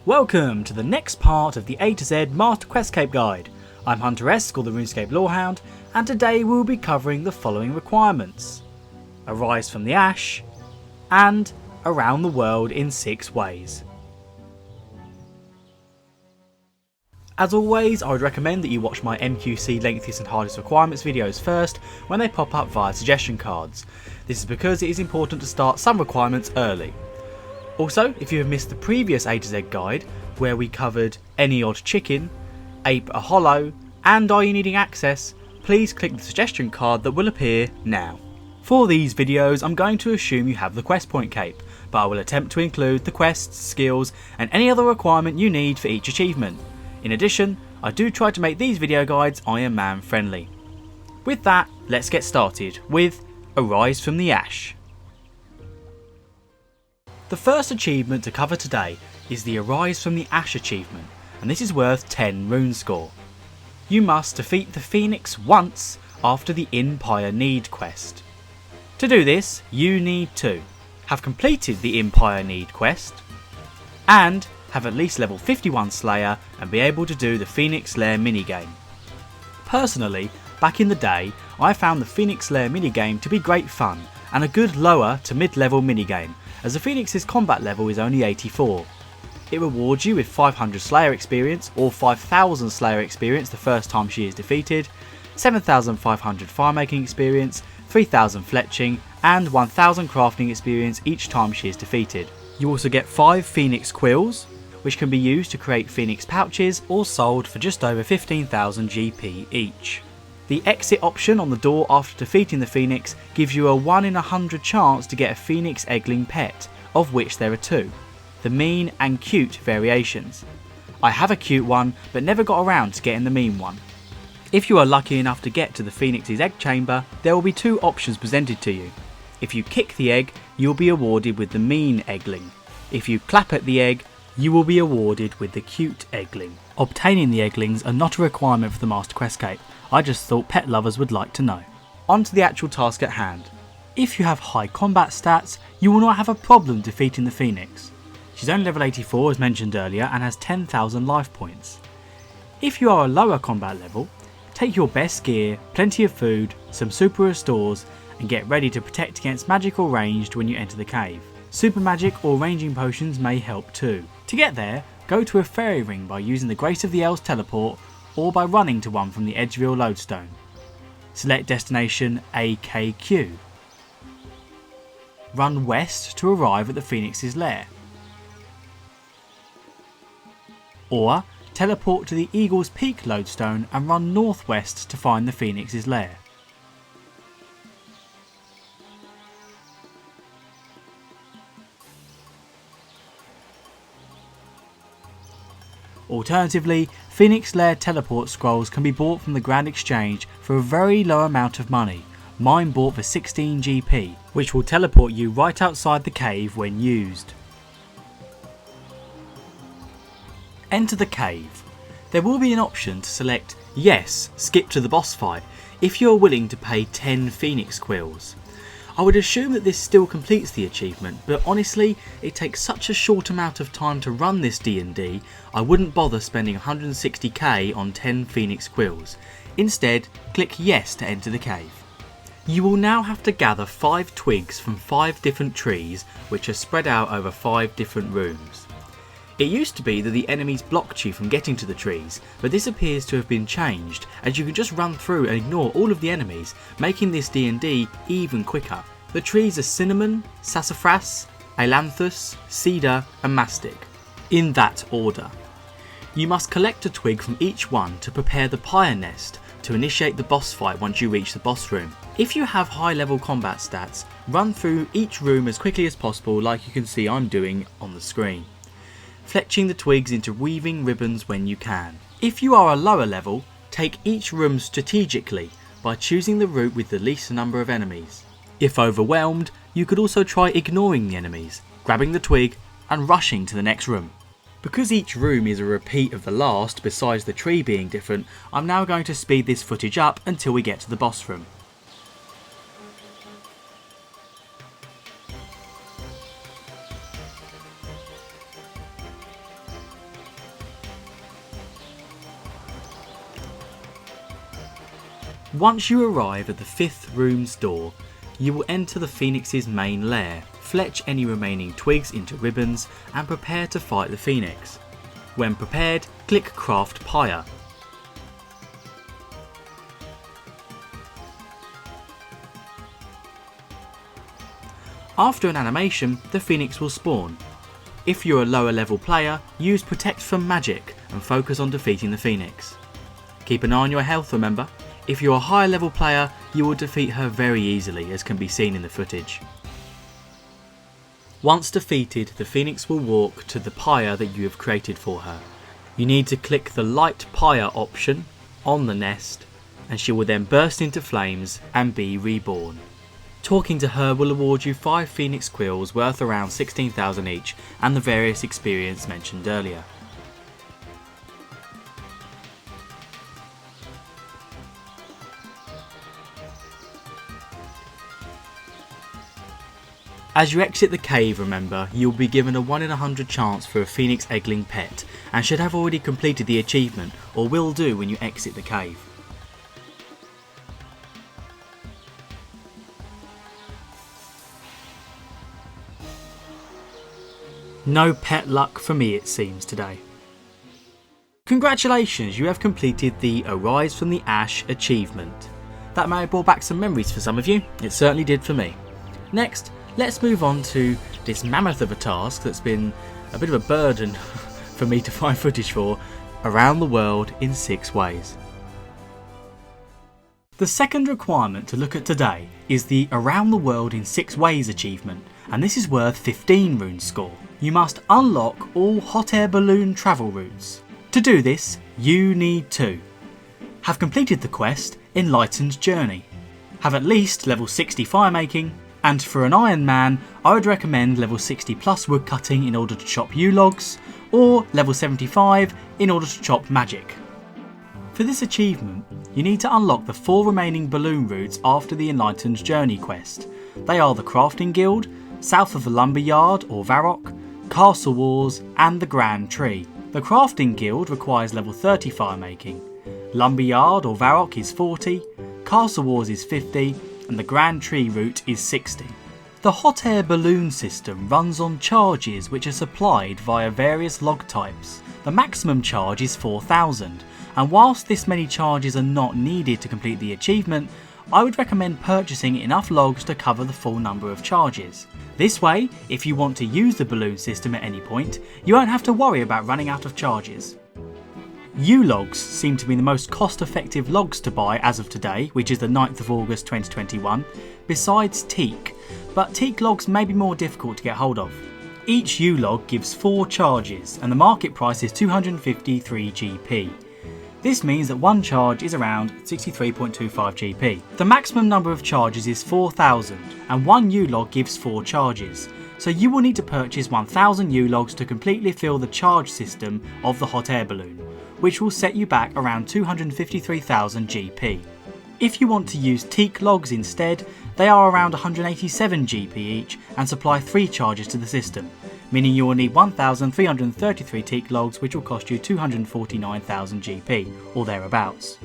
Welcome to the next part of the A to Z Master QuestScape Guide. I'm Hunter Esk, or the RuneScape Lorehound, and today we'll be covering the following requirements: Arise from the Ash, and Around the World in 6 ways. As always, I would recommend that you watch my MQC Lengthiest and Hardest Requirements videos first when they pop up via suggestion cards. This is because it is important to start some requirements early. Also, if you have missed the previous A to Z guide, where we covered Any Odd Chicken, Ape a Hollow, and Are You Needing Access, please click the suggestion card that will appear now. For these videos, I'm going to assume you have the quest point cape, but I will attempt to include the quests, skills, and any other requirement you need for each achievement. In addition, I do try to make these video guides Ironman friendly. With that, let's get started with Arise from the Ash. The first achievement to cover today is the Arise from the Ash achievement, and this is worth 10 rune score. You must defeat the Phoenix once after the Empire Need quest. To do this, you need to have completed the Empire Need quest, and have at least level 51 Slayer and be able to do the Phoenix Lair minigame. Personally, back in the day, I found the Phoenix Lair minigame to be great fun and a good lower to mid-level minigame, as the Phoenix's combat level is only 84. It rewards you with 500 Slayer experience or 5000 Slayer experience the first time she is defeated, 7500 firemaking experience, 3000 fletching, and 1000 crafting experience each time she is defeated. You also get 5 Phoenix quills, which can be used to create Phoenix pouches or sold for just over 15,000 GP each. The exit option on the door after defeating the Phoenix gives you a 1 in 100 chance to get a Phoenix Eggling pet, of which there are 2, the mean and cute variations. I have a cute one, but never got around to getting the mean one. If you are lucky enough to get to the Phoenix's egg chamber, there will be 2 options presented to you. If you kick the egg, you will be awarded with the mean Eggling. If you clap at the egg, you will be awarded with the cute Eggling. Obtaining the Egglings are not a requirement for the Master QuestScape. I just thought pet lovers would like to know. On to the actual task at hand. If you have high combat stats, you will not have a problem defeating the Phoenix. She's only level 84 as mentioned earlier and has 10,000 life points. If you are a lower combat level, take your best gear, plenty of food, some super restores, and get ready to protect against magic or ranged when you enter the cave. Super magic or ranging potions may help too. To get there, go to a fairy ring by using the Grace of the Elves teleport or by running to one from the Edgeville lodestone. Select destination AKQ. Run west to arrive at the Phoenix's lair. Or teleport to the Eagle's Peak lodestone and run northwest to find the Phoenix's lair. Alternatively, Phoenix Lair teleport scrolls can be bought from the Grand Exchange for a very low amount of money, mine bought for 16 GP, which will teleport you right outside the cave when used. Enter the cave. There will be an option to select yes, skip to the boss fight if you are willing to pay 10 Phoenix quills. I would assume that this still completes the achievement, but honestly, it takes such a short amount of time to run this D&D, I wouldn't bother spending 160k on 10 Phoenix quills. Instead, click yes to enter the cave. You will now have to gather 5 twigs from 5 different trees, which are spread out over 5 different rooms. It used to be that the enemies blocked you from getting to the trees, but this appears to have been changed, as you can just run through and ignore all of the enemies, making this D&D even quicker. The trees are cinnamon, sassafras, ailanthus, cedar and mastic, in that order. You must collect a twig from each one to prepare the pyre nest to initiate the boss fight once you reach the boss room. If you have high level combat stats, run through each room as quickly as possible, like you can see I'm doing on the screen, fletching the twigs into weaving ribbons when you can. If you are a lower level, take each room strategically by choosing the route with the least number of enemies. If overwhelmed, you could also try ignoring the enemies, grabbing the twig and rushing to the next room. Because each room is a repeat of the last besides the tree being different, I'm now going to speed this footage up until we get to the boss room. Once you arrive at the 5th room's door, you will enter the Phoenix's main lair, fletch any remaining twigs into ribbons and prepare to fight the Phoenix. When prepared, click Craft Pyre. After an animation, the Phoenix will spawn. If you're a lower level player, use Protect from Magic and focus on defeating the Phoenix. Keep an eye on your health, remember. If you're a higher level player, you will defeat her very easily, as can be seen in the footage. Once defeated, the Phoenix will walk to the pyre that you have created for her. You need to click the Light Pyre option on the nest, and she will then burst into flames and be reborn. Talking to her will award you 5 Phoenix Quills worth around 16,000 each and the various experience mentioned earlier. As you exit the cave, remember, you will be given a 1 in 100 chance for a Phoenix Eggling pet and should have already completed the achievement, or will do when you exit the cave. No pet luck for me, it seems, today. Congratulations, you have completed the Arise from the Ash achievement. That may have brought back some memories for some of you, it certainly did for me. Next, let's move on to this mammoth of a task that's been a bit of a burden for me to find footage for, Around the World in 6 Ways. The second requirement to look at today is the Around the World in 6 Ways achievement, and this is worth 15 rune score. You must unlock all hot air balloon travel routes. To do this, you need to have completed the quest Enlightened Journey, have at least level 60 firemaking, and for an Ironman, I would recommend level 60 plus woodcutting in order to chop yew logs, or level 75 in order to chop magic. For this achievement, you need to unlock the 4 remaining balloon routes after the Enlightened Journey quest. They are the Crafting Guild, south of the Lumberyard or Varrock, Castle Walls and the Grand Tree. The Crafting Guild requires level 30 firemaking, Lumberyard or Varrock is 40, Castle Walls is 50 and the Grand Tree route is 60. The hot air balloon system runs on charges which are supplied via various log types. The maximum charge is 4,000, and whilst this many charges are not needed to complete the achievement, I would recommend purchasing enough logs to cover the full number of charges. This way, if you want to use the balloon system at any point, you won't have to worry about running out of charges. Yew logs seem to be the most cost-effective logs to buy as of today, which is the 9th of August 2021, besides teak, but teak logs may be more difficult to get hold of. Each yew log gives 4 charges and the market price is 253 GP. This means that one charge is around 63.25 GP. The maximum number of charges is 4,000 and one yew log gives 4 charges, so you will need to purchase 1,000 yew logs to completely fill the charge system of the hot air balloon, which will set you back around 253,000 GP. If you want to use teak logs instead, they are around 187 GP each and supply 3 charges to the system, meaning you will need 1,333 teak logs, which will cost you 249,000 GP, or thereabouts.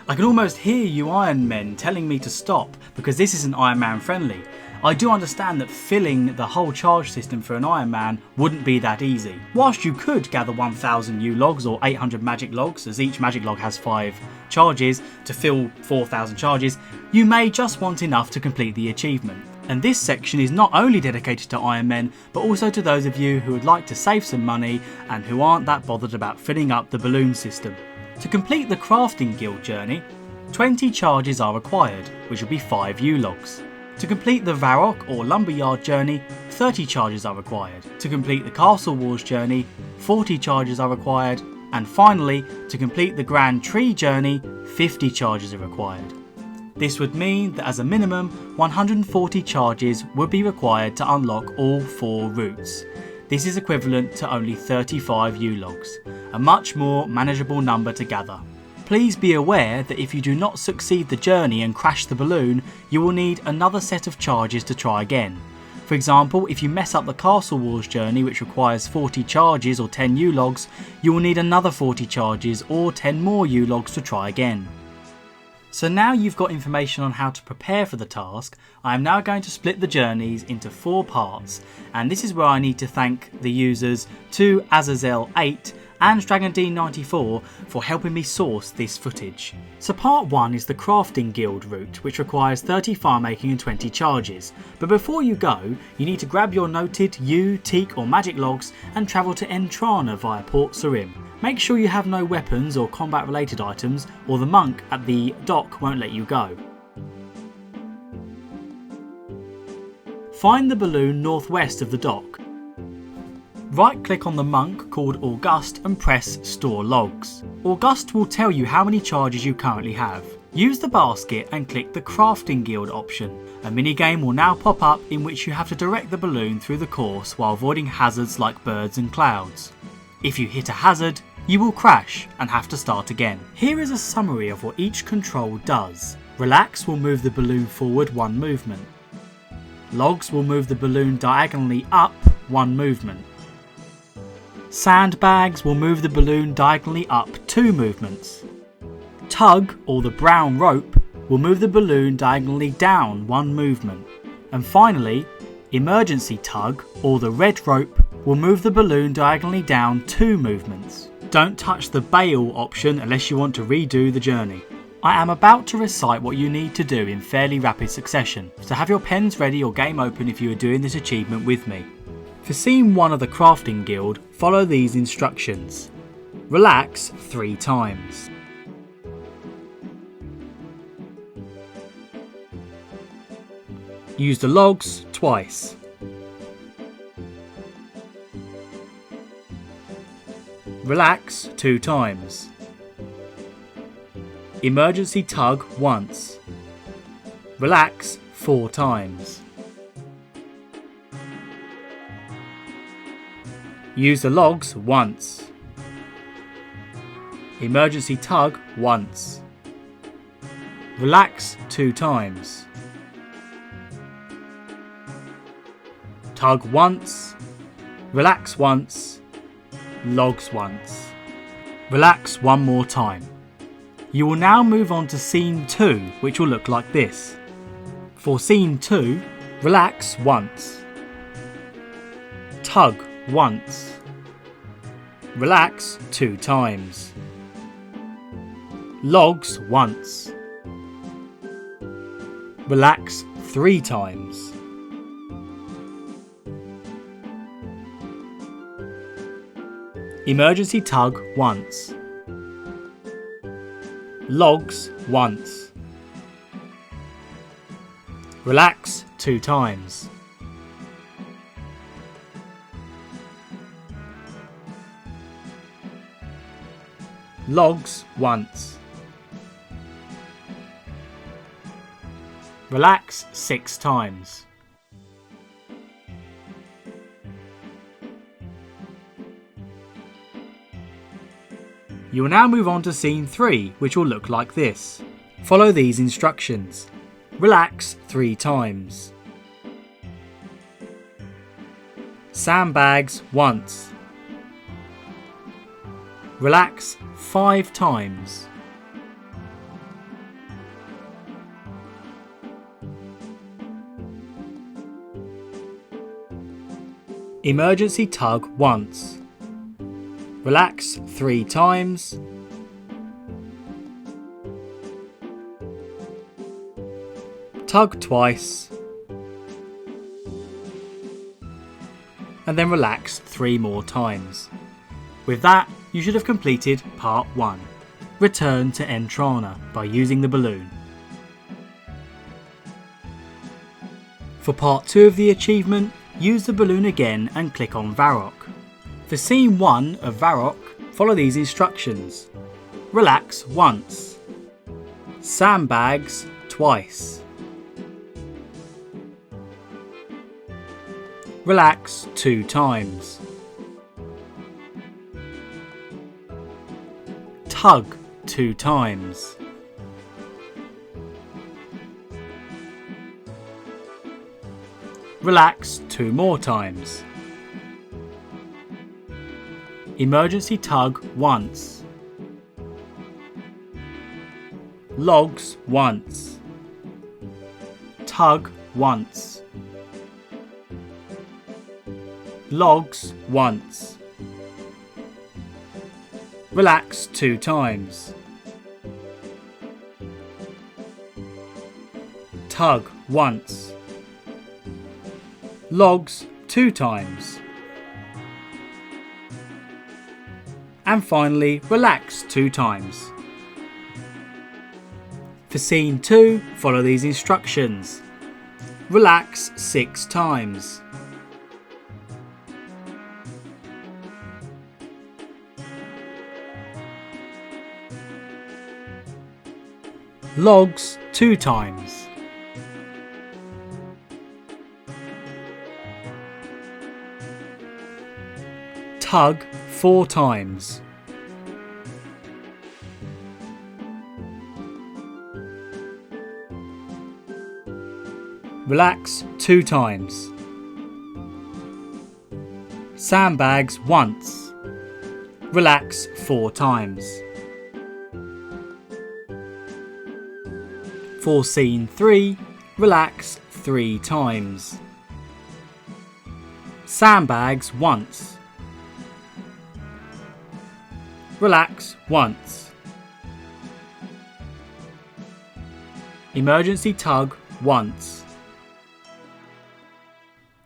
I can almost hear you Ironmen telling me to stop because this isn't Ironman friendly. I do understand that filling the whole charge system for an Ironman wouldn't be that easy. Whilst you could gather 1,000 yew logs or 800 magic logs, as each magic log has 5 charges to fill 4,000 charges, you may just want enough to complete the achievement. And this section is not only dedicated to Ironmen, but also to those of you who would like to save some money and who aren't that bothered about filling up the balloon system. To complete the Crafting Guild journey, 20 charges are required, which will be 5 yew logs. To complete the Varrock or Lumberyard journey, 30 charges are required. To complete the Castle Walls journey, 40 charges are required. And finally, to complete the Grand Tree journey, 50 charges are required. This would mean that as a minimum, 140 charges would be required to unlock all 4 routes. This is equivalent to only 35 yew logs, a much more manageable number to gather. Please be aware that if you do not succeed the journey and crash the balloon, you will need another set of charges to try again. For example, if you mess up the Castle Walls journey, which requires 40 charges or 10 yew logs, you will need another 40 charges or 10 more yew logs to try again. So now you've got information on how to prepare for the task, I am now going to split the journeys into 4 parts, and this is where I need to thank the users 2Azazel8 and DragonD94 for helping me source this footage. So part 1 is the Crafting Guild route, which requires 30 fire making and 20 charges. But before you go, you need to grab your noted yew, teak or magic logs and travel to Entrana via Port Sarim. Make sure you have no weapons or combat related items, or the monk at the dock won't let you go. Find the balloon northwest of the dock. Right click on the monk called August and press Store Logs. August will tell you how many charges you currently have. Use the basket and click the Crafting Guild option. A minigame will now pop up in which you have to direct the balloon through the course while avoiding hazards like birds and clouds. If you hit a hazard, you will crash and have to start again. Here is a summary of what each control does. Relax will move the balloon forward 1 movement. Logs will move the balloon diagonally up 1 movement. Sandbags will move the balloon diagonally up 2 movements. Tug, or the brown rope, will move the balloon diagonally down 1 movement. And finally, emergency tug, or the red rope, will move the balloon diagonally down 2 movements. Don't touch the bail option unless you want to redo the journey. I am about to recite what you need to do in fairly rapid succession, so have your pens ready or game open if you are doing this achievement with me. For scene 1 of the Crafting Guild, follow these instructions. Relax 3 times. Use the logs twice. Relax 2 times. Emergency tug once. Relax 4 times. Use the logs once. Emergency tug once. Relax 2 times. Tug once. Relax once. Logs once. Relax 1 more time. You will now move on to scene 2, which will look like this. For scene 2, relax once. Tug once. Relax 2 times. Logs once. Relax 3 times. Emergency tug once. Logs once. Relax 2 times. Logs once. Relax 6 times. You will now move on to scene 3, which will look like this. Follow these instructions. Relax 3 times. Sandbags once. Relax 5 times. Emergency tug once. Relax 3 times. Tug twice. And then relax 3 more times. With that, you should have completed part 1. Return to Entrana by using the balloon. For part 2 of the achievement, use the balloon again and click on Varrock. For scene 1 of Varrock, follow these instructions. Relax once. Sandbags twice. Relax 2 times. Tug 2 times. Relax 2 more times. Emergency tug once. logs once, tug once, logs once, relax 2 times, tug once, logs 2 times, and finally relax 2 times. For scene 2, follow these instructions. Relax 6 times. Logs 2 times. Tug 4 times. Relax 2 times. Sandbags once. Relax 4 times. For scene 3, relax 3 times. Sandbags once. Relax once. Emergency tug once.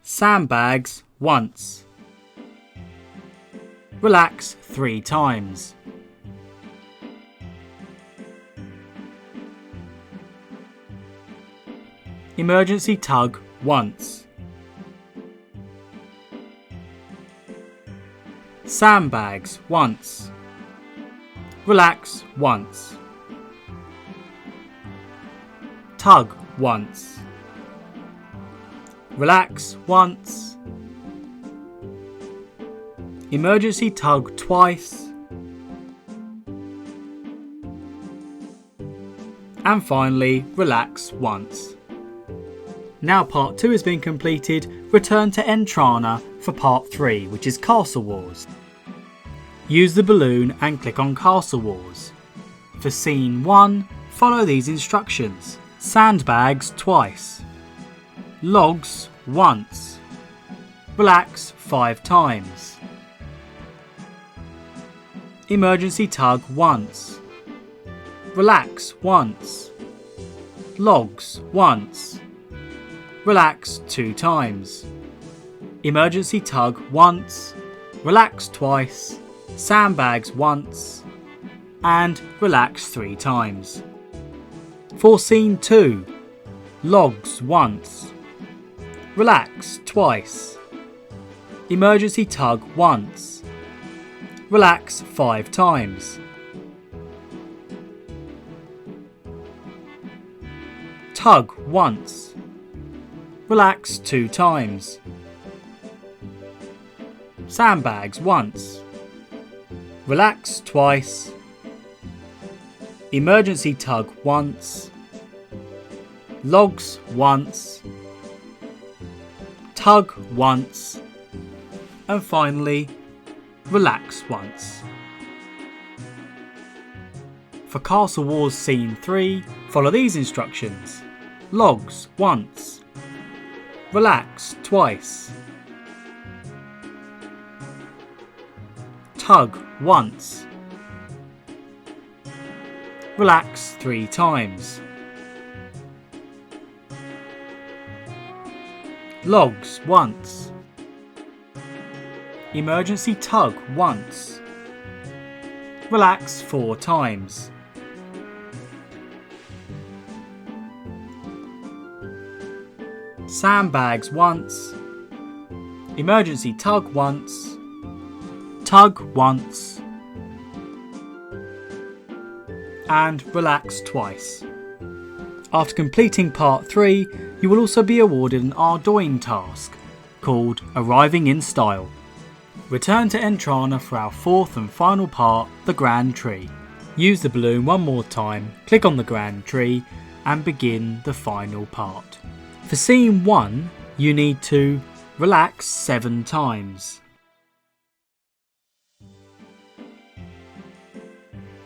Sandbags once. Relax 3 times. Emergency tug once. Sandbags once. Relax once. Tug once. Relax once. Emergency tug twice. And finally, relax once. Now part 2 has been completed, return to Entrana for part 3, which is Castle Wars. Use the balloon and click on Castle Wars. For scene 1, follow these instructions. Sandbags twice. Logs once. Relax 5 times. Emergency tug once. Relax once. Logs once. Relax 2 times. Emergency tug once. Relax twice. Sandbags once. And relax 3 times. For scene 2, logs once. Relax twice. Emergency tug once. Relax 5 times. Tug once. Relax 2 times. Sandbags once. Relax twice. Emergency tug once. Logs once. Tug once. And finally, relax once. For Castle Wars Scene 3, follow these instructions. Logs once. Relax twice. Tug once. Relax 3 times. Logs once. Emergency tug once. Relax 4 times. Sandbags once. Emergency tug once. Tug once. And relax twice. After completing part 3, you will also be awarded an Ardoin task called Arriving in Style. Return to Entrana for our 4th and final part, the Grand Tree. Use the balloon one more time, click on the Grand Tree and begin the final part. For scene 1, you need to relax 7 times.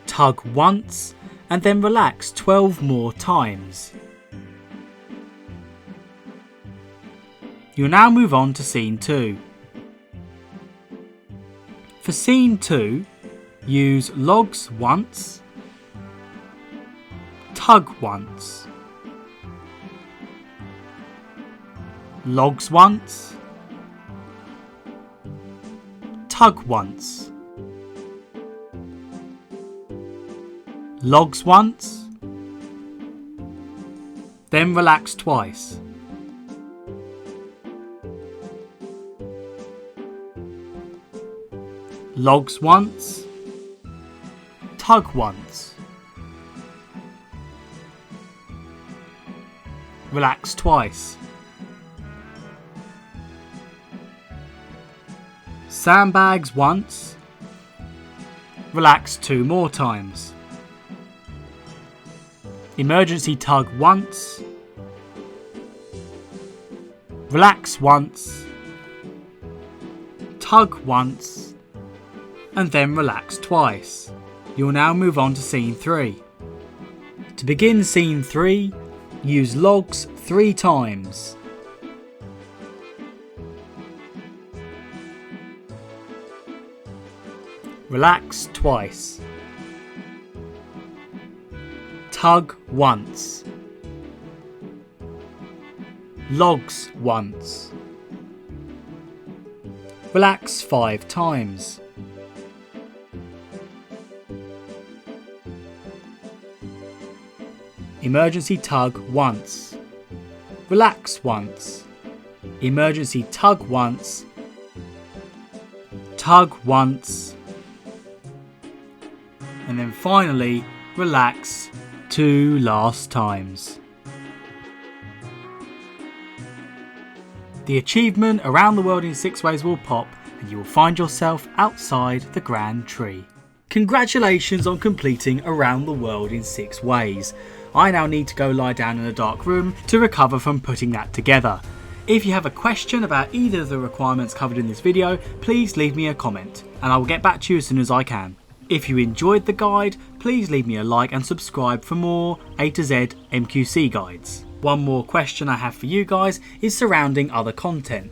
Tug once and then relax 12 more times. You'll now move on to scene 2. For scene 2, use logs once, tug once, logs once, tug once, logs once, then relax twice. Logs once, tug once, relax twice. Sandbags once, relax 2 more times. Emergency tug once, relax once, tug once, and then relax twice. You'll now move on to scene 3. To begin scene 3, use logs 3 times. Relax twice. Tug once. Logs once. Relax 5 times. Emergency tug once. Relax once. Emergency tug once. Tug once. And then finally, relax 2 last times. The achievement Around the World in 6 Ways will pop and you will find yourself outside the Grand Tree. Congratulations on completing Around the World in 6 Ways. I now need to go lie down in a dark room to recover from putting that together. If you have a question about either of the requirements covered in this video, please leave me a comment and I will get back to you as soon as I can. If you enjoyed the guide, please leave me a like and subscribe for more A to Z MQC guides. One more question I have for you guys is surrounding other content.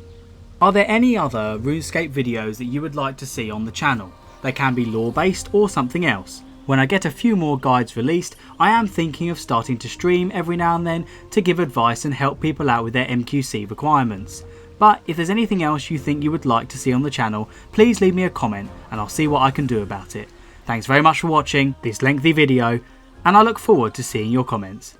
Are there any other RuneScape videos that you would like to see on the channel? They can be lore based or something else. When I get a few more guides released, I am thinking of starting to stream every now and then to give advice and help people out with their MQC requirements. But if there's anything else you think you would like to see on the channel, please leave me a comment and I'll see what I can do about it. Thanks very much for watching this lengthy video and I look forward to seeing your comments.